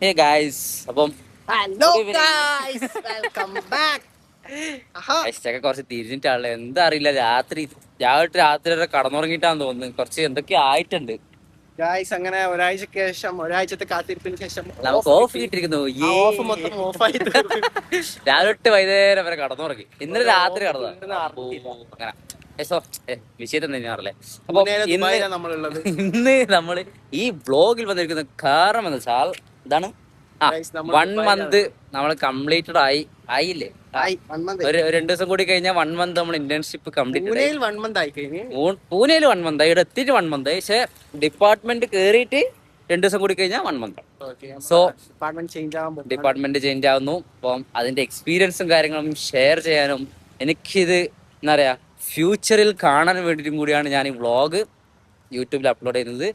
Hey guys, അപ്പം hello guys, welcome back. ഒക്കെ കുറച്ച് തിരിഞ്ഞിട്ടാണല്ലോ, എന്താ അറിയില്ല. രാത്രി വരെ കടന്നുറങ്ങിയിട്ടാന്ന് തോന്നുന്നു. കുറച്ച് എന്തൊക്കെയോ ആയിട്ടുണ്ട്. ഗൈസ്, അങ്ങനെ ഒരാഴ്ചക്ക് ശേഷം, ഒരാഴ്ചത്തെ കാത്തിരിപ്പിന് ശേഷം നമുക്ക് ഓഫ് കിട്ടിയിരിക്കുന്നു. ഓഫ് മൊത്തം ഓഫായി. രാവിലെ തൊട്ട് വൈകുന്നേരം വരെ കടന്നുറങ്ങി. ഇന്നലെ രാത്രി കടന്നു അങ്ങനെ. വിഷയത്തിൽ തന്നെയാണല്ലേ. അപ്പൊ നമ്മളുള്ളത് ഇന്ന് നമ്മള് ഈ വ്ലോഗിൽ വന്നിരിക്കുന്ന കാരണം എന്ന് വെച്ചാൽ ഇതാണ്. 1 മന്ത് നമ്മൾ കംപ്ലീറ്റഡ് ആയില്ലേ. ഒരു 2 ദിവസം കൂടി കഴിഞ്ഞാൽ 1 മന്ത് നമ്മൾ ഇന്റേൺഷിപ്പ് കംപ്ലീറ്റ്. പൂനെയിൽ 1 മന്ത് ആയി കഴിഞ്ഞു. പൂനെയിൽ 1 മന്ത് ആയി, ഇവിടെ എത്തിയിട്ട് 1 മന്ത് ആയി. പക്ഷെ ഡിപ്പാർട്ട്മെന്റ് കേറിയിട്ട് 2 ദിവസം കൂടി കഴിഞ്ഞാൽ 1 മന്ത്. സോ ഡിപ്പാർട്ട്മെന്റ് ചേഞ്ച് ആവുന്നു. അപ്പം അതിന്റെ എക്സ്പീരിയൻസും കാര്യങ്ങളും ഷെയർ ചെയ്യാനും എനിക്കിത് എന്താ പറയാ ഫ്യൂച്ചറിൽ കാണാൻ വേണ്ടിയിട്ടും കൂടിയാണ് ഞാൻ ഈ വ്ളോഗ് യൂട്യൂബിൽ അപ്ലോഡ് ചെയ്യുന്നത്.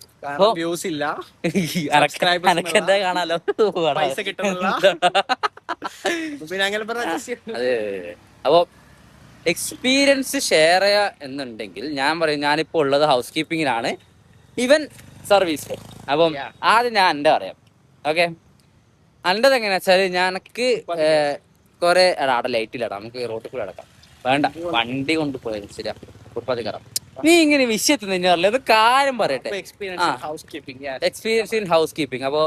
വ്യൂസ് ഇല്ല, എന്താ കാണാലോ. പൈസ കിട്ടുന്നില്ല. അതെ. അപ്പൊ എക്സ്പീരിയൻസ് ഷെയർ ചെയ്യുക എന്നുണ്ടെങ്കിൽ ഞാൻ പറയും, ഞാനിപ്പോ ഉള്ളത് ഹൗസ് കീപ്പിങ്ങിനാണ്, ഈവൻ സർവീസ്. അപ്പം ആദ്യം ഞാൻ എൻ്റെ പറയാം. ഓക്കെ, എൻ്റെത് എങ്ങനെയാ വെച്ചാൽ ഞാനക്ക് കുറെ അവിടെ ലൈറ്റിലടാം, നമുക്ക് റോട്ടിൽ കൂടെ അടക്കാം. വേണ്ട, വണ്ടി കൊണ്ട് പോയത് ശരിയാ, ഫുട്പാത്തിൽ കയറാം. നീ ഇങ്ങനെ വിഷയത്തിൽ നിന്നറിയില്ല, അത് കാര്യം പറയട്ടെ. Experience in house keeping. അപ്പോൾ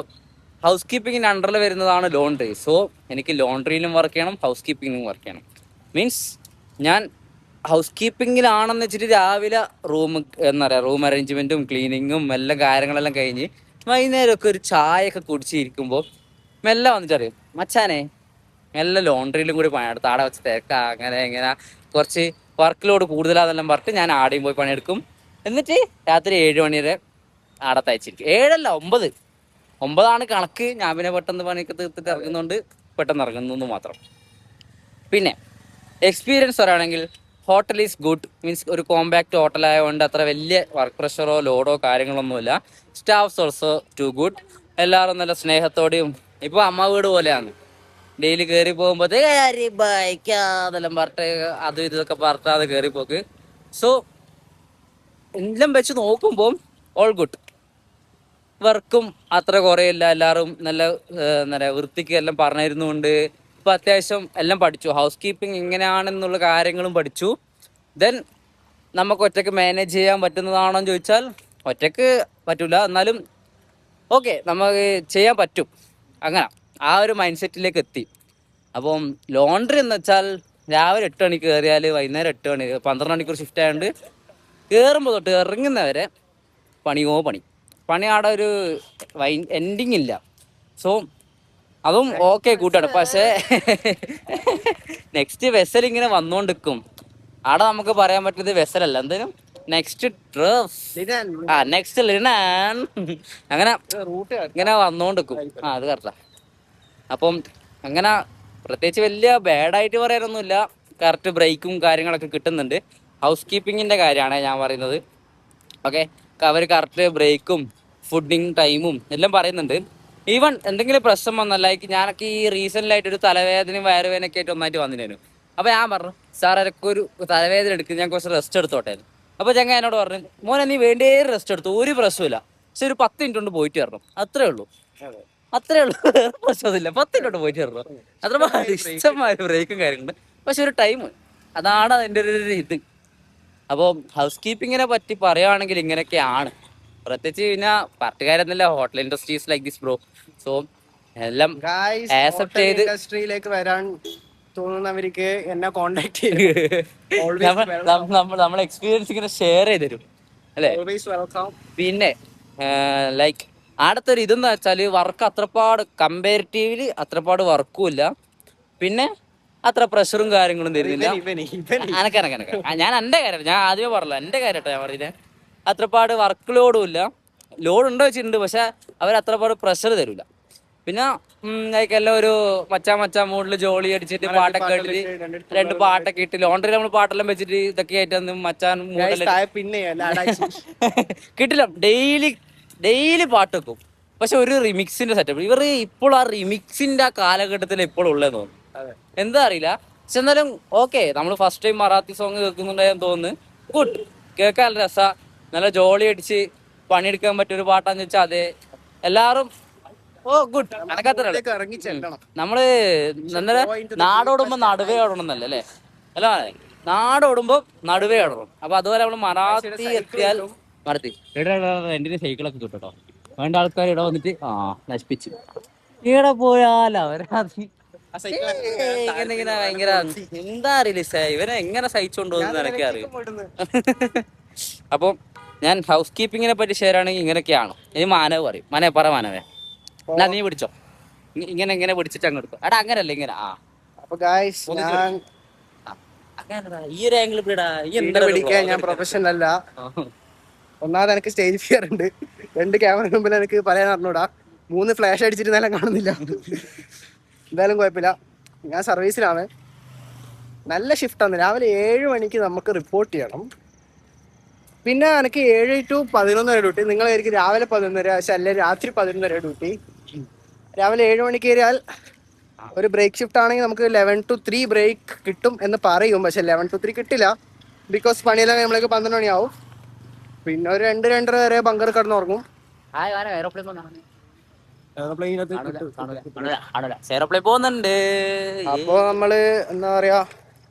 ഹൗസ് കീപ്പിങ്ങിന് അണ്ടറിൽ വരുന്നതാണ് ലോണ്ടറി. സോ എനിക്ക് ലോണ്ടറിയിലും വർക്ക് ചെയ്യണം, ഹൗസ് കീപ്പിങ്ങിലും വർക്ക് ചെയ്യണം. മീൻസ് ഞാൻ ഹൗസ് കീപ്പിങ്ങിലാണെന്ന് വെച്ചിട്ട് രാവിലെ എന്താ പറയുക, റൂം അറേഞ്ച്മെൻറ്റും ക്ലീനിങ്ങും എല്ലാം കാര്യങ്ങളെല്ലാം കഴിഞ്ഞ് വൈകുന്നേരമൊക്കെ ഒരു ചായയൊക്കെ കുടിച്ചിരിക്കുമ്പോൾ മെല്ലെ വന്നിട്ടറിയും, മച്ചാനെ മെല്ലെ ലോണ്ടറിയിലും കൂടി പണിയെടുത്ത് ആടെ വെച്ച് തിരക്കാ, അങ്ങനെ ഇങ്ങനെ കുറച്ച് വർക്ക് ലോഡ് കൂടുതലാണെന്നെല്ലാം പറഞ്ഞിട്ട് ഞാൻ ആടെയും പോയി പണിയെടുക്കും. എന്നിട്ട് രാത്രി 7 മണി വരെ ആടെ തയ്ച്ചിരിക്കും. 7 അല്ല 9 കണക്ക്. ഞാൻ പിന്നെ പെട്ടെന്ന് പണിയൊക്കെ തീർത്തിട്ട് ഇറങ്ങുന്നതുകൊണ്ട് പെട്ടെന്ന് ഇറങ്ങുന്നു മാത്രം. പിന്നെ എക്സ്പീരിയൻസ് പറയുകയാണെങ്കിൽ ഹോട്ടൽ ഈസ് ഗുഡ്. മീൻസ് ഒരു കോമ്പാക്ട് ഹോട്ടലായതുകൊണ്ട് അത്ര വലിയ വർക്ക് പ്രഷറോ ലോഡോ കാര്യങ്ങളൊന്നുമില്ല. Staffs also too good. എല്ലാവരും നല്ല സ്നേഹത്തോടെയും, ഇപ്പോൾ അമ്മ വീട് പോലെയാണ്. ഡെയിലി കയറി പോകുമ്പോഴത്തേക്കെല്ലാം പറഞ്ഞിട്ട് അതും ഇതൊക്കെ പറഞ്ഞാതെ കയറി പോക്ക്. സോ എല്ലാം വെച്ച് നോക്കുമ്പോൾ ഓൾ ഗുഡ്. വർക്കും അത്ര കുറയില്ല. എല്ലാവരും നല്ല എന്താ പറയുക വൃത്തിക്ക് എല്ലാം പറഞ്ഞിരുന്നുകൊണ്ട് ഇപ്പം അത്യാവശ്യം എല്ലാം പഠിച്ചു. ഹൗസ് കീപ്പിംഗ് എങ്ങനെയാണെന്നുള്ള കാര്യങ്ങളും പഠിച്ചു. ദെൻ നമുക്ക് ഒറ്റയ്ക്ക് മാനേജ് ചെയ്യാൻ പറ്റുന്നതാണോന്ന് ചോദിച്ചാൽ ഒറ്റയ്ക്ക് പറ്റില്ല, എന്നാലും ഓക്കെ നമുക്ക് ചെയ്യാൻ പറ്റും. അങ്ങനെ ആ ഒരു മൈൻഡ് സെറ്റിലേക്ക് എത്തി. അപ്പം ലോണ്ടറി എന്ന് വെച്ചാൽ രാവിലെ 8 മണിക്ക് കയറിയാൽ വൈകുന്നേരം 8 മണി, 12 മണിക്കൂർ ഷിഫ്റ്റ് ആയതുകൊണ്ട് കയറുമ്പോൾ തൊട്ട് ഇറങ്ങുന്നവരെ പണി അവിടെ ഒരു എൻഡിങ് ഇല്ല. സോ അതും ഓക്കെ കൂട്ടാണ്. പക്ഷേ നെക്സ്റ്റ് വെസൽ ഇങ്ങനെ വന്നോണ്ടിരിക്കും. അവിടെ നമുക്ക് പറയാൻ പറ്റുന്നത് വെസലല്ല, എന്തേലും നെക്സ്റ്റ് നെക്സ്റ്റ് ലിനാൻ അങ്ങനെ ഇങ്ങനെ വന്നോണ്ടിരിക്കും. അത് കറക്റ്റാ. അപ്പം അങ്ങനെ പ്രത്യേകിച്ച് വലിയ ബാഡായിട്ട് പറയാനൊന്നുമില്ല. കറക്റ്റ് ബ്രേക്കും കാര്യങ്ങളൊക്കെ കിട്ടുന്നുണ്ട്. ഹൗസ് കീപ്പിങ്ങിൻ്റെ കാര്യമാണ് ഞാൻ പറയുന്നത്. ഓക്കെ, അവർ കറക്റ്റ് ബ്രേക്കും ഫുഡിങ് ടൈമും എല്ലാം പറയുന്നുണ്ട്. ഈവൻ എന്തെങ്കിലും പ്രശ്നം വന്നാൽ, ലൈക്ക് ഞാനൊക്കെ ഈ റീസെൻ്റിലായിട്ട് ഒരു തലവേദനയും വയറുവേദനയൊക്കെ ആയിട്ട് ഒന്നായിട്ട് വന്നിരുന്നു. അപ്പോൾ ഞാൻ പറഞ്ഞു, സാർ എനിക്ക് ഒരു തലവേദന എടുക്കും, ഞാൻ കുറച്ച് റെസ്റ്റ് എടുത്തോട്ടെ. അപ്പോൾ ചങ്ങ എന്നോട് പറഞ്ഞു, മോനെ നീ വേണ്ടേ റെസ്റ്റ് എടുത്തു, ഒരു പ്രശ്നമില്ല, പക്ഷെ ഒരു 10 മിനിറ്റ് കൊണ്ട് പോയിട്ട് വരണം, അത്രേ ഉള്ളൂ. പ്രശ്നമൊന്നുമില്ല, 10 മിനിറ്റ് കൊണ്ട് പോയിട്ട് വരണം. അത്ര ഇഷ്ടമായ ബ്രേക്കും കാര്യങ്ങളുണ്ട്. പക്ഷെ ഒരു ടൈം, അതാണ് അതിൻ്റെ ഒരു ഇത്. അപ്പോൾ ഹൗസ് കീപ്പിങ്ങിനെ പറ്റി പറയുകയാണെങ്കിൽ ഇങ്ങനെയൊക്കെയാണ്. പ്രത്യേകിച്ച് പിന്നെ പാർട്ടിക്കാരെന്നല്ല, hotel industries like this bro. So എല്ലാം ആക്സെപ്റ്റ് ചെയ്ത് ഇൻഡസ്ട്രിയിലേക്ക് വരാൻ തോന്നുന്നവർക്ക് എന്നെ കോണ്ടാക്ട് നമ്മൾ എക്സ്പീരിയൻസ് ഇങ്ങനെ ഷെയർ ചെയ്ത് തരും അല്ലേ. പിന്നെ ലൈക്ക് അടുത്ത ഒരു ഇതെന്ന് വെച്ചാൽ വർക്ക് അത്രപ്പാട് കമ്പാരിറ്റീവ്ലി അത്രപ്പാട് വർക്കും ഇല്ല. പിന്നെ അത്ര പ്രഷറും കാര്യങ്ങളും തരുന്നില്ല. അനക്കനക്കനക്ക ഞാൻ എൻ്റെ കാര്യം, ഞാൻ ആദ്യമേ പറഞ്ഞല്ലോ എൻ്റെ കാര്യമായിട്ടോ ഞാൻ പറയുന്നത്. അത്രപ്പാട് വർക്ക് ലോഡും ഇല്ല. ലോഡ് ഉണ്ടോ വെച്ചിട്ടുണ്ട്, പക്ഷെ അവരത്രപാട് പ്രഷർ തരില്ല. പിന്നെ ലൈക്ക് എല്ലാം ഒരു മച്ചാ മൂഡിൽ ജോളി അടിച്ചിട്ട് പാട്ടൊക്കെ ഇട്ടിട്ട് 2 പാട്ടൊക്കെ ഇട്ട് ലോണ്ടറി നമ്മൾ പാട്ടെല്ലാം വെച്ചിട്ട് ഇതൊക്കെ ആയിട്ട് മച്ചാൻ പിന്നെ കിട്ടില്ല. ഡെയിലി പാട്ട് വെക്കും, പക്ഷെ ഒരു റിമിക്സിന്റെ സെറ്റപ്പ്. ഇവർ ഇപ്പോൾ ആ റിമിക്സിന്റെ ആ കാലഘട്ടത്തിൽ ഇപ്പോൾ ഉള്ളതെന്ന് തോന്നുന്നു. എന്താ അറിയില്ല, പക്ഷെ എന്നാലും ഓക്കെ. നമ്മൾ ഫസ്റ്റ് ടൈം മറാത്തി സോങ് കേൾക്കുന്നുണ്ടായെന്ന് തോന്നുന്നു. ഗുഡ്, കേൾക്കാൻ നല്ല രസമാണ്. നല്ല ജോളി അടിച്ച് പണിയെടുക്കാൻ പറ്റിയൊരു പാട്ടാന്ന് വെച്ചാൽ അതെ. എല്ലാവരും ഓ ഗുഡ്. അനക്കത്ര ഇറങ്ങി ചെല്ലണം. നമ്മള് നാടോടുമ്പോ നടുവേ ഓടണമെന്നല്ലേ അല്ലേ? അല്ല, നാടോടുമ്പോ നടുവേ ഓടണം. അപ്പൊ അതുപോലെ നമ്മള് മറാത്തി എത്തിയാൽ മറത്തി എന്റെ സൈക്കിളൊക്കെ കിട്ടോ. വേണ്ട ആൾക്കാർ ഇവിടെ വന്നിട്ട് നശിപ്പിച്ചു. ഇവിടെ പോയാൽ അവരത് ഇങ്ങനെ ഭയങ്കര എന്താ അറിയില്ല. ഇവരെ എങ്ങനെ സഹിച്ചോണ്ടോ എന്നൊക്കെ അറിയും. അപ്പൊ ഞാൻ ഹൗസ് കീപ്പിങ്ങിനെ പറ്റി ഷെയർ ആണെങ്കിൽ ഇങ്ങനെയൊക്കെയാണ്. ഇനി മാനവ് പറയും. പറ മാനവേ, എന്നാ നീ പിടിച്ചോ. ഇങ്ങനെ പിടിച്ചിട്ട് അങ്ങ് എടുക്കും. എടാ അങ്ങനല്ല ഇങ്ങനെ. അപ്പൊ ഗായ്സ് ഈ ഒരു ആംഗിൾ പിടിക്കാൻ ഞാൻ പ്രൊഫഷണൽ അല്ല. ഒന്നാമത് എനിക്ക് സ്റ്റേജ് ഫിയർ ഉണ്ട്. 2 ക്യാമറ മുമ്പിൽ എനിക്ക് പറയാൻ അറിഞ്ഞൂടാ. 3 ഫ്ലാഷ് അടിച്ചിരുന്നാലും കാണുന്നില്ല. എന്തായാലും കുഴപ്പമില്ല. ഞാൻ സർവീസിലാണ്. നല്ല ഷിഫ്റ്റാണ്. രാവിലെ 7 മണിക്ക് നമുക്ക് റിപ്പോർട്ട് ചെയ്യണം. പിന്നെ എനിക്ക് 7 to 11 വരെ ഡ്യൂട്ടി. നിങ്ങളായിരിക്കും രാവിലെ 11 വരെ, പക്ഷെ അല്ലെങ്കിൽ രാത്രി 11 വരെ ഡ്യൂട്ടി. രാവിലെ 7 മണിക്ക് കയറിയാൽ ഒരു ബ്രേക്ക് ഷിഫ്റ്റ് ആണെങ്കിൽ നമുക്ക് 11 to 3 ബ്രേക്ക് കിട്ടും എന്ന് പറയും. പക്ഷെ 11 to 3 കിട്ടില്ല. ബിക്കോസ് പണിയെല്ലാം നമ്മളേക്ക് 12 മണിയാവും. പിന്നെ ഒരു 2-2:30 വരെ ബങ്കർ കിടന്നുറങ്ങും. പോകുന്നുണ്ട്. അപ്പോ നമ്മള് എന്താ പറയാ,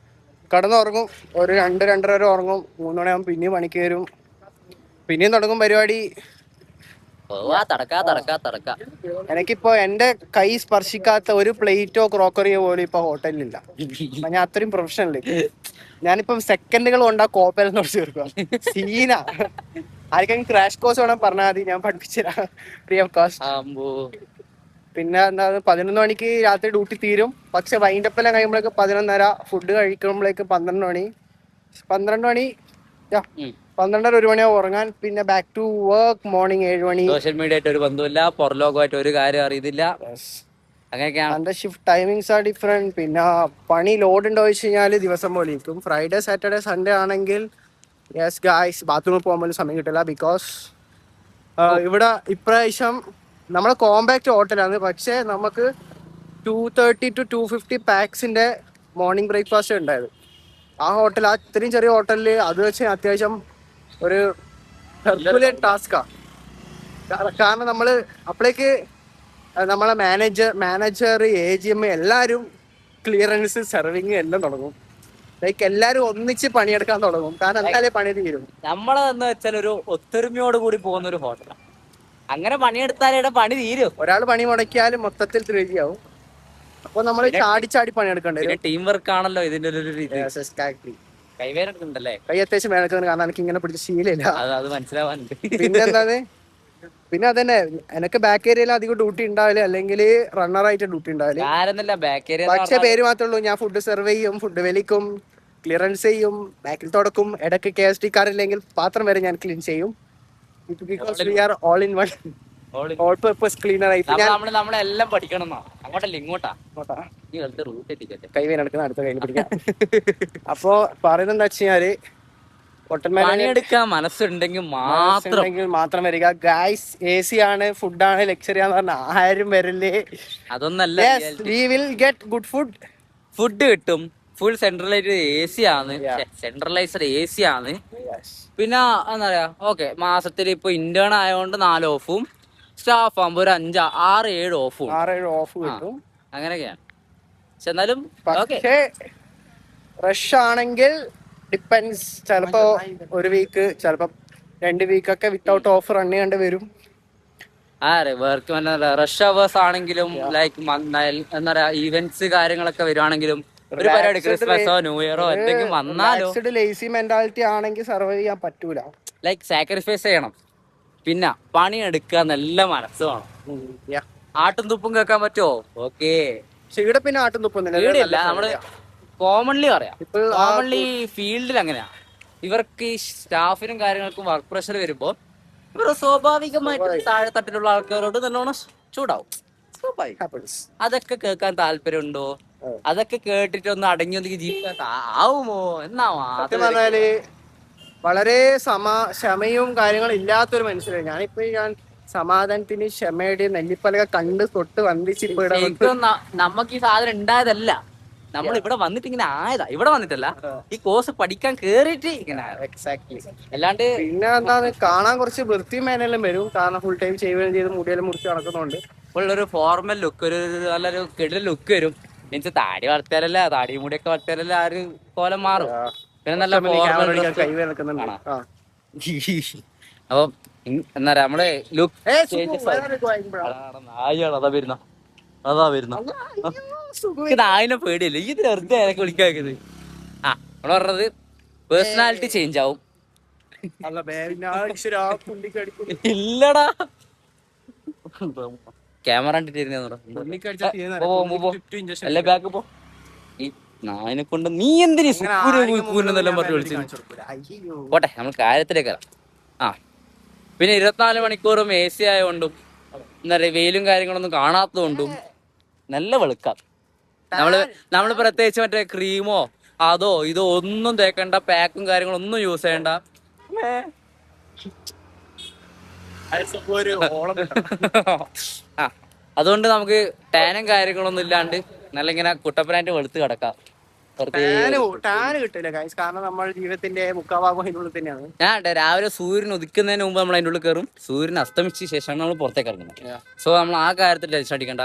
കിടന്നുറങ്ങും. ഒരു 2-2:30 വരെ ഉറങ്ങും. 3 മണിയാകുമ്പോൾ പിന്നെയും പണിക്ക് വരും. പിന്നെയും തുടങ്ങും പരിപാടി. എനിക്കിപ്പോ എന്റെ കൈ സ്പർശിക്കാത്ത ഒരു പ്ലേറ്റോ ക്രോക്കറിയോ പോലും ഇപ്പൊ ഹോട്ടലിലില്ല. ഞാൻ അത്രയും പ്രൊഫഷണൽ. ഞാനിപ്പം സെക്കൻഡുകൾ കൊണ്ടാ കോപ്പൽ നോട്ട്സ് തീർക്കുക. സീന ആർക്കെങ്കിലും ക്രാഷ് കോഴ്സ് വേണം പറഞ്ഞാൽ മതി, ഞാൻ പഠിപ്പിച്ചുതരാം ഫ്രീ ഓഫ് കോസ്റ്റ്. പിന്നെ എന്താ 11 മണിക്ക് രാത്രി ഡ്യൂട്ടി തീരും. പക്ഷെ വൈൻഡപ്പെല്ലാം കഴിയുമ്പോഴേക്ക് 11:30. ഫുഡ് കഴിക്കുമ്പോഴേക്ക് 12 മണി. 12:30-1 മണിയാവും ഉറങ്ങാൻ. പിന്നെ ബാക്ക് ടു വർക്ക് മോർണിംഗ് 7 മണി. സോഷ്യൽ മീഡിയ ആയിട്ട് ഒരു ബന്ധമില്ല, പുറലോകമായിട്ട് ഒരു കാര്യം അറിയുന്നില്ല. അങ്ങനെയൊക്കെയാണ്. Shift timings are different. പിന്നെ പണി ലോഡ് ഉണ്ടോ വെച്ച് കഴിഞ്ഞാൽ ദിവസം പോലെ ഇരിക്കും. ഫ്രൈഡേ സാറ്റർഡേ സൺഡേ ആണെങ്കിൽ യെസ് ഗായ്സ് ബാത്റൂമിൽ പോകാൻ പോലും സമയം കിട്ടില്ല. ബിക്കോസ് ഇവിടെ ഇപ്രാവശ്യം നമ്മളെ കോമ്പാക്ട് ഹോട്ടലാണ്. പക്ഷേ നമുക്ക് 230 to 250 പാക്സിന്റെ മോർണിംഗ് ബ്രേക്ക്ഫാസ്റ്റ് ഉണ്ടായത്. ആ ഹോട്ടൽ, ആ ഇത്രയും ചെറിയ ഹോട്ടലിൽ അത് വെച്ച് അത്യാവശ്യം ഒരു ടാസ്കാ. കാരണം നമ്മള് അപ്പോഴേക്ക് നമ്മളെ മാനേജർ AGM എല്ലാവരും ക്ലിയറൻസ് സെർവിങ് എല്ലാം തുടങ്ങും. ലൈക്ക് എല്ലാരും ഒന്നിച്ച് പണിയെടുക്കാൻ തുടങ്ങും. കാരണം എന്നാലേ പണി തീരും. നമ്മളെന്ന് വെച്ചാൽ ഒരു ഒത്തൊരുമയോട് കൂടി പോകുന്ന ഒരു ഹോട്ടലാണ്. അങ്ങനെ പണിയെടുത്താലേ പണി തീരും. ഒരാൾ പണി മുടക്കിയാലും മൊത്തത്തിൽ ത്രിജിയാവും. അപ്പൊ നമ്മൾ ചാടി പണിയെടുക്കണ്ടേ. ടീം വർക്ക് ആണല്ലോ ഇതിന്റെ ഒരു കൈവേനുണ്ടല്ലേ. കൈ അത്യാവശ്യം വേനക്കുന്നത്. കാരണം എനിക്ക് ഇങ്ങനെ പിടിച്ച ശീലമില്ല. അത് മനസ്സിലാവാനുണ്ട്. പിന്നെന്താണ്, പിന്നെ അതന്നെ എനിക്ക് ബാക്ക് ഏരിയയിൽ അധികം ഡ്യൂട്ടി ഉണ്ടാവില്ല. അല്ലെങ്കിൽ റണ്ണറായിട്ട് ഡ്യൂട്ടി ഉണ്ടാവില്ല. പക്ഷെ പേര് മാത്രമേ ഉള്ളൂ. ഞാൻ ഫുഡ് സെർവ് ചെയ്യും, ഫുഡ് വലിക്കും, ക്ലിയറൻസ് ചെയ്യും, ബാക്കിൽ തുടക്കും. ഇടയ്ക്ക് KST കാറില്ലെങ്കിൽ പാത്രം വരെ ഞാൻ ക്ലീൻ ചെയ്യും. Because we are all in one, all purpose cleaner ആയിട്ട് നമ്മളെല്ലാം പഠിക്കണം. അങ്ങോട്ടല്ല ഇങ്ങോട്ടാ. കൈവേന എടുക്കുന്ന അടുത്ത കയ്യിൽ പിടിക്കാം. അപ്പോ പറയുന്നത് എന്താ വെച്ച് കഴിഞ്ഞാല് പണിയെടുക്കാൻ മനസ്സുണ്ടെങ്കിൽ മാത്രം വരിക ഗൈസ്. AC ആണ്, ഫുഡാണ്, ലക്ഷറി ആണെന്ന് പറഞ്ഞാൽ ആരും വരില്ലേ. അതൊന്നല്ല, we will get good food കിട്ടും. ഫുൾ സെൻട്രലൈസ്ഡ് സെൻട്രലൈസ്ഡ് AC ആണ്. പിന്നെ എന്താ പറയാ, ഓക്കെ മാസത്തിൽ ഇപ്പൊ ഇന്റേൺ ആയതുകൊണ്ട് 4 ഓഫും, സ്റ്റാഫ് ആകുമ്പോ ഒരു 5-6-7 ഓഫ് കിട്ടും. അങ്ങനെയൊക്കെയാണ്. പക്ഷെ എന്നാലും റഷ് ആണെങ്കിൽ ഡിപ്പെൻസ്. ചിലപ്പോ ഒരു വീക്ക്, ചിലപ്പോ 2 വീക്കൊക്കെ വിത്തൗട്ട് ഓഫ് റൺ ചെയ്യേണ്ടി വരും. വർക്ക് റഷ് അവേഴ്സ് ആണെങ്കിലും ലൈക്ക് എന്താ പറയാ ഈവെന്റ്സ് കാര്യങ്ങളൊക്കെ വരുവാണെങ്കിലും ഒരു പരിപാടി ക്രിസ്മസോ ന്യൂ ഇയറോ എന്തെങ്കിലും വന്നാലോ ലേസി മെന്റാലിറ്റി ആണെങ്കിൽ സർവൈവ് ചെയ്യാൻ പറ്റൂല. ലൈക്ക് സാക്രിഫൈസ് ചെയ്യണം. പിന്നെ പണിയെടുക്കുക നല്ല മനസ്സ് വേണം. ആട്ടും തുപ്പും കേൾക്കാൻ പറ്റുമോ? ഓക്കെ. ഇവിടെ പിന്നെ ആട്ടും തുപ്പും ഇല്ല, നമ്മള് കോമൺലി പറയാം. കോമൺലി ഫീൽഡിൽ അങ്ങനെയാ. ഇവർക്ക് ഈ സ്റ്റാഫിനും കാര്യങ്ങൾക്കും വർക്ക് പ്രഷർ വരുമ്പോ ഇവർ സ്വാഭാവികമായിട്ട് താഴെത്തട്ടിലുള്ള ആൾക്കാരോട് നല്ലോണം ചൂടാവും. അതൊക്കെ കേൾക്കാൻ താല്പര്യമുണ്ടോ? അതൊക്കെ കേട്ടിട്ട് ഒന്ന് അടങ്ങി ഒന്നിക്ക് ജീവിക്കാൻ ആവുമോ എന്നാവാ? വളരെ ക്ഷമയും കാര്യങ്ങളും ഇല്ലാത്തൊരു മനുഷ്യരാണ് ഞാനിപ്പോ. ഞാൻ സമാധാനത്തിന് ക്ഷമയുടെ നെല്ലിപ്പലക കണ്ട് തൊട്ട് വന്ദിച്ചിപ്പോ നമുക്ക് ഈ സാധനം ഉണ്ടായതല്ല. നമ്മൾ ഇവിടെ വന്നിട്ട് ഇങ്ങനെ ആയതാ. ഇവിടെ വന്നിട്ടല്ല, ഈ കോഴ്സ് പഠിക്കാൻ കേറിയിട്ട് ഇങ്ങനെ. എക്സാക്ട്ലി. അല്ലാണ്ട് പിന്നെ എന്താ കാണാൻ കുറച്ച് വൃത്തിയും മേനെല്ലാം വരും. കാരണം ഫുൾ ടൈം ചെയ്യുകയും ചെയ്ത് മുടിയെല്ലാം മുറിച്ച് നടക്കുന്നുണ്ട്. ഉള്ളൊരു ഫോർമൽ ലുക്ക്, ഒരു നല്ലൊരു കിടില ലുക്ക് വരും. മീൻസ് താടി വളർത്തിയാലല്ല, താടി മുടിയൊക്കെ വളർത്തിയാലല്ല ആ ഒരു കോലം മാറും. പിന്നെ നല്ല ഫോർമൽ കൈ വെക്കുന്നുണ്ട്. അപ്പം എന്താ പറയാ നമ്മള് ലുക്ക് നായിനെ പേടിയല്ലേ ഈ വെറുതെ ആരൊക്കെ വിളിക്കാക്കുന്നത്. ആ നമ്മള് പറഞ്ഞത് പേഴ്സണാലിറ്റി ചേഞ്ച് ആവും. ഇല്ലടാ ക്യാമറ കണ്ടിട്ടിരുന്നല്ലേ ബാക്ക് പോ. ഈ നായിനെ കൊണ്ട് നീ എന്തിനു കൂനെന്നെല്ലാം പറഞ്ഞു വിളിച്ചു. പോട്ടെ നമ്മൾ കാര്യത്തിലേക്ക് വരാം. ആ പിന്നെ 24 മണിക്കൂറും AC ആയതുകൊണ്ടും എന്താ പറയാ വെയിലും കാര്യങ്ങളൊന്നും കാണാത്തതുകൊണ്ടും നല്ല വെളുക്കാം. നമ്മള് പ്രത്യേകിച്ച് മറ്റേ ക്രീമോ അതോ ഇതോ ഒന്നും തേക്കണ്ട, പാക്കും കാര്യങ്ങളും ഒന്നും യൂസ് ചെയ്യണ്ട. ആ അതുകൊണ്ട് നമുക്ക് ടാനും കാര്യങ്ങളൊന്നും ഇല്ലാണ്ട് നല്ല ഇങ്ങനെ കുട്ടപ്പനായിട്ട് വെളുത്ത് കിടക്കാം. കിട്ടില്ല കാരണം നമ്മൾ ജീവിതത്തിന്റെ മുക്കാഭാഗം അതിനുള്ളിൽ തന്നെയാണ്. ഞാൻ രാവിലെ സൂര്യൻ ഉദിക്കുന്നതിന് മുമ്പ് നമ്മൾ അതിൻ്റെ ഉള്ളിൽ കയറും, സൂര്യൻ അസ്തമിച്ച ശേഷമാണ് നമ്മൾ പുറത്തേക്ക് ഇറങ്ങുന്നത്. സോ നമ്മൾ ആ കാര്യത്തിൽ ടെൻഷൻ അടിക്കണ്ട,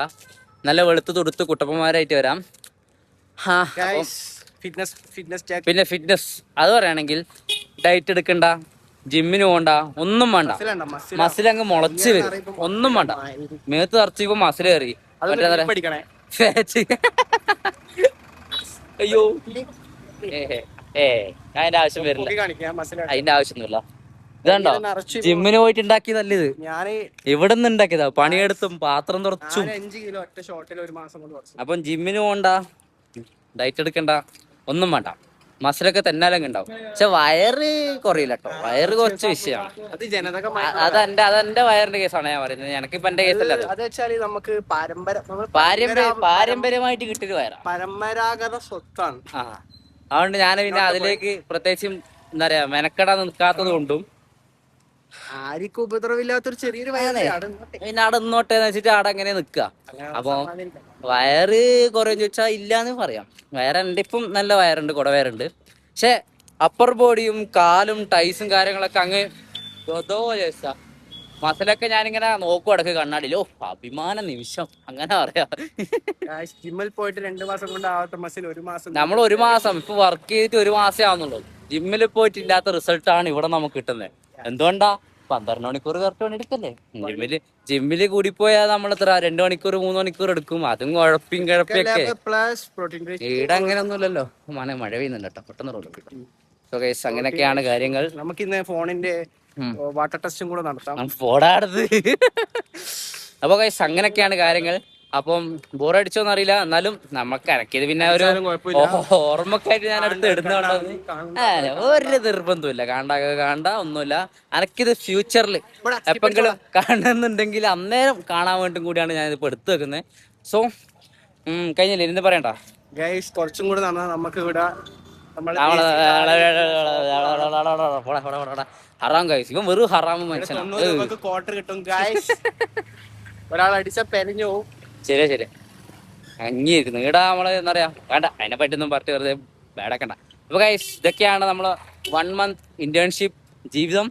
നല്ല വെളുത്ത് തൊടുത്ത് കുട്ടപ്പന്മാരായിട്ട് വരാം. പിന്നെ ഫിറ്റ്നസ് അത് പറയുകയാണെങ്കിൽ ഡയറ്റ് എടുക്കണ്ട, ജിമ്മിന് പോകണ്ട, ഒന്നും വേണ്ട. മസിൽ അങ്ങ് മുളച്ച് വരും, ഒന്നും വേണ്ട. മേത്ത് തറച്ചിപ്പോ മസിൽ കയറി അയ്യോ അതിന്റെ ആവശ്യം വരില്ല, അതിന്റെ ആവശ്യമൊന്നുമില്ല. ഇതുണ്ടോ ജിമ്മിന് പോയിട്ട് ഉണ്ടാക്കി നല്ലത്, ഇവിടെ നിന്ന് ഉണ്ടാക്കിയതാ, പണിയെടുത്തും പാത്രം തുറച്ചും. അപ്പം ജിമ്മിന് പോകണ്ട, ഡയറ്റ് എടുക്കണ്ട, ഒന്നും വേണ്ട. മസിലൊക്കെ തന്നാലങ്ങ് ഉണ്ടാവും. പക്ഷെ വയറ് കുറയില്ല കേട്ടോ, വയറ് കുറച്ച് വിഷയമാണ്. അതെന്റെ വയറിന്റെ കേസാണ് ഞാൻ പറയുന്നത്, എനിക്കിപ്പോ എന്റെ കേസല്ല. അത് വെച്ചാല് നമുക്ക് പാരമ്പര്യമായിട്ട് കിട്ടിയൊരു വയറാണ്, പരമ്പരാഗത സ്വത്താണ്. അതുകൊണ്ട് ഞാൻ പിന്നെ അതിലേക്ക് പ്രത്യേകിച്ചും എന്താ പറയാ മെനക്കെടാൻ നിൽക്കാത്തത് കൊണ്ടും ആർക്കും ഉപദ്രവമില്ലാത്തൊരു ചെറിയൊരു പിന്നെ അവിടെ നിന്നോട്ടേന്ന് വെച്ചിട്ട് അവിടെ അങ്ങനെ നിക്കുക. അപ്പൊ വയറ് കുറയെന്ന് ചോദിച്ചാൽ ഇല്ലാന്ന് പറയാം. വയറുണ്ട്, ഇപ്പം നല്ല വയറുണ്ട്, കുടവയറുണ്ട്. പക്ഷെ അപ്പർ ബോഡിയും കാലും ടൈസും കാര്യങ്ങളൊക്കെ അങ്ങ് ചോദിച്ചാ മസിലൊക്കെ ഞാനിങ്ങനെ നോക്കും അടക്ക് കണ്ണാടിയിലോ അഭിമാന നിമിഷം അങ്ങനെ പറയാം. ജിമ്മിൽ പോയിട്ട് 2 മാസം കൊണ്ട് ആവാത്ത മസിൽ 1 മാസം, നമ്മൾ 1 മാസം ഇപ്പൊ വർക്ക് ചെയ്തിട്ട് 1 മാസേ ആവുന്നുള്ളൂ. ജിമ്മിൽ പോയിട്ട് ഇല്ലാത്ത റിസൾട്ടാണ് ഇവിടെ നമുക്ക് കിട്ടുന്നത്. എന്തുകൊണ്ടാ? 12 മണിക്കൂർ കറക്റ്റ് പണിയെടുക്കല്ലേ. ജിമ്മില് കൂടി പോയാൽ നമ്മൾ എത്ര 2 മണിക്കൂർ 3 മണിക്കൂർ എടുക്കും, അതും കുഴപ്പിയൊക്കെ. ഇവിടെ അങ്ങനെയൊന്നുമില്ലല്ലോ. മഴ പെയ്യുന്നുണ്ട് കേട്ടോ, പെട്ടെന്ന് റോഡ്. അങ്ങനെയൊക്കെയാണ് കാര്യങ്ങൾ. നമുക്കിന്ന് ഫോണിന്റെ വാട്ടർ ടെസ്റ്റും കൂടെ നടത്താം. ഫോടാടത്. അപ്പൊ ഗൈസ് അങ്ങനെയൊക്കെയാണ് കാര്യങ്ങൾ. അപ്പം ബോറടിച്ചോന്ന് അറിയില്ല, എന്നാലും നമുക്ക് അനക്കിയത് പിന്നെ ഒരു ഓർമ്മക്കായിട്ട് ഞാൻ അടുത്ത് ഇടുന്നോണ്ട് ഒരു നിർബന്ധമില്ല. കാണണ്ട ഒന്നുമില്ല. അനക്കിത് ഫ്യൂച്ചറിൽ എപ്പെങ്കിലും കാണുന്നുണ്ടെങ്കിൽ അന്നേരം കാണാൻ വേണ്ടി കൂടിയാണ് ഞാൻ ഇതിപ്പോ എടുത്തു വെക്കുന്നത്. സോ കഴിഞ്ഞില്ലേ, ഇരുന്ന് പറയണ്ട ഗൈസ്. കുറച്ചും കൂടെ നമുക്ക് ഇവിടെ ഹറാം ഗൈസ്, ഇവൻ വെറും ഹറാമ് മനുഷ്യനാണ്. ക്വാർട്ടർ കിട്ടും ഗൈസ്. ഒരാൾ അടിച്ച പെരിഞ്ഞു പോവും. ശരി അങ്ങിയിരിക്കുന്നു ഈടാ നമ്മള് എന്താ പറയാ, വേണ്ട അതിനെ പറ്റൊന്നും പറഞ്ഞ് വെറുതെ വേടക്കണ്ട. അപ്പൊ ഗൈസ് ഇതൊക്കെയാണ് നമ്മള് 1 മന്ത് ഇന്റേൺഷിപ്പ് ജീവിതം.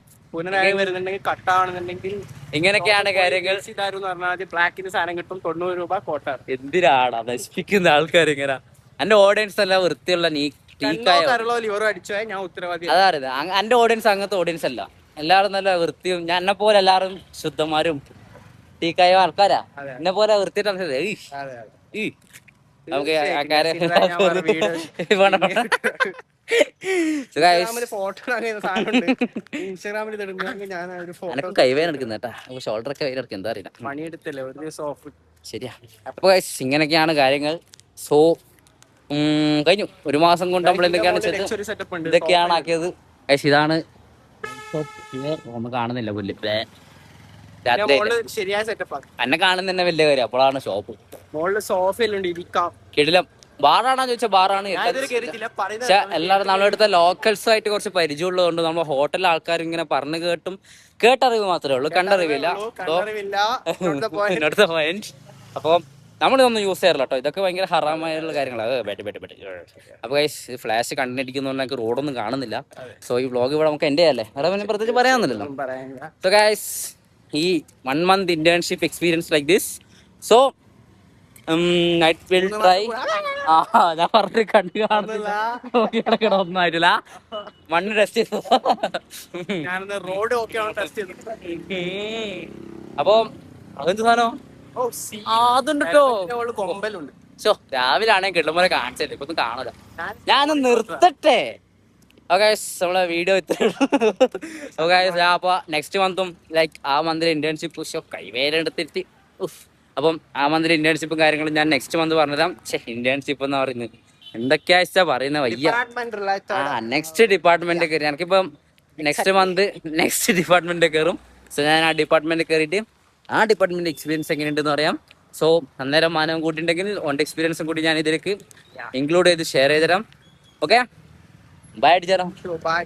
വരുന്നുണ്ടെങ്കിൽ കട്ടാണെന്നുണ്ടെങ്കിൽ ഇങ്ങനെയൊക്കെയാണ് കാര്യങ്ങൾ. ബ്ലാക്കിന് സാധനം കിട്ടും 90 രൂപ ക്വാർട്ടർ. എന്തിനാടാ നശിപ്പിക്കുന്ന ആൾക്കാർ ഇങ്ങനെ? എന്റെ ഓഡിയൻസ് അല്ല വൃത്തിയുള്ള അതറിയത്. എന്റെ ഓഡിയൻസ് അങ്ങനത്തെ ഓഡിയൻസ് അല്ല, എല്ലാവരും നല്ല വൃത്തിയും. ഞാൻ എന്നെ പോലെ എല്ലാവരും ശുദ്ധന്മാരും ടീക്കായ ആൾക്കാരാ. എന്നെ പോലെ വൃത്തിയിട്ട് നമുക്ക് കൈവേന എടുക്കുന്ന കേട്ടാ, ഷോൾഡർ ഒക്കെ വേനെടുക്കും, എന്താ അറിയില്ല. ശരിയാ. അപ്പൊ ഇങ്ങനെയൊക്കെയാണ് കാര്യങ്ങൾ. സോ കഴിഞ്ഞു 1 മാസം കൊണ്ട് നമ്മൾ ഇതൊക്കെയാണ് ആക്കിയത്. ഇതാണ് ഒന്നും കാണുന്നില്ല പുല്ല്. രാത്രി എന്നെ കാണുന്ന തന്നെ വലിയ കാര്യം. അപ്പോഴാണ് ഷോപ്പ് കിടിലം. ബാറാണോ ചോദിച്ചാൽ ബാറാണ്. പക്ഷെ എല്ലാവരും നമ്മളെടുത്ത ലോക്കൽസ് ആയിട്ട് കുറച്ച് പരിചയമുള്ളത് കൊണ്ട് നമ്മൾ ഹോട്ടലിലെ ആൾക്കാർ ഇങ്ങനെ പറഞ്ഞു കേട്ടറിവ് മാത്രമേ ഉള്ളൂ, കണ്ടറിവില്ല. അടുത്ത പോയിന്റ്. അപ്പം നമ്മളിതൊന്നും യൂസ് ചെയ്യാറില്ല കേട്ടോ, ഇതൊക്കെ ഭയങ്കര ഹറാമായുള്ള കാര്യങ്ങളാണ്. അപ്പൊ ഗൈസ് ഫ്ലാഷ് കണ്ടിരിക്കുന്നതുകൊണ്ട് എനിക്ക് റോഡൊന്നും കാണുന്നില്ല. സോ ഈ വ്ളോഗ് ഇവിടെ നമുക്ക് എൻ്റെ അല്ലേ, വേറെ പിന്നെ പ്രത്യേകിച്ച് പറയാമെന്നില്ലല്ലോ. സോ ഗൈസ് ഈ 1 month internship experience like this so night will try. ഞാൻ പറഞ്ഞു കണ്ടു കാണുന്നില്ല, ഒന്നും ആയിട്ടില്ല. മണ്ണ് ടെസ്റ്റ് ചെയ്തു. റോഡ് ഓക്കെ ടെസ്റ്റ് ചെയ്തു. അപ്പൊ അതെന്ത് സാധനം അതുണ്ട് കേട്ടോ. കൊമ്പലുണ്ട്. ഷോ രാവിലെ ആണെങ്കിൽ കിട്ടുമ്പോൾ കാണിച്ചല്ലേ, ഇപ്പൊ ഒന്നും കാണൂല. ഞാനൊന്ന് നിർത്തട്ടെ. ഓക്കെ നമ്മളെ വീഡിയോ ഇത്രേ ഉള്ളൂ. ഓക്കെ ഞാൻ അപ്പോൾ നെക്സ്റ്റ് മന്തും ലൈക്ക് ആ മന്തിൽ ഇന്റേൺഷിപ്പ് ഷോ കൈവേരെടുത്തിരുത്തി. അപ്പം ആ മന്തിൽ ഇന്റേൺഷിപ്പും കാര്യങ്ങളും ഞാൻ നെക്സ്റ്റ് മന്ത് പറഞ്ഞുതരാം. ഇന്റേൺഷിപ്പ് എന്ന് പറയുന്നത് എന്തൊക്കെയാ പറയുന്നത് വയ്യ. നെക്സ്റ്റ് ഡിപ്പാർട്ട്മെന്റ് കയറി എനിക്കിപ്പം നെക്സ്റ്റ് മന്ത് നെക്സ്റ്റ് ഡിപ്പാർട്ട്മെന്റ് കയറും. സോ ഞാൻ ആ ഡിപ്പാർട്ട്മെന്റ് കയറിയിട്ട് ആ ഡിപ്പാർട്ട്മെന്റ് എക്സ്പീരിയൻസ് എങ്ങനെയുണ്ടെന്ന് പറയാം. സോ അന്നേരം മാനവും കൂട്ടിയിട്ടുണ്ടെങ്കിൽ ഓൻ്റെ എക്സ്പീരിയൻസും കൂടി ഞാൻ ഇതിലേക്ക് ഇൻക്ലൂഡ് ചെയ്ത് ഷെയർ ചെയ്ത് തരാം. ഓക്കെ ബൈ അടിച്ചാലോ. ബൈ.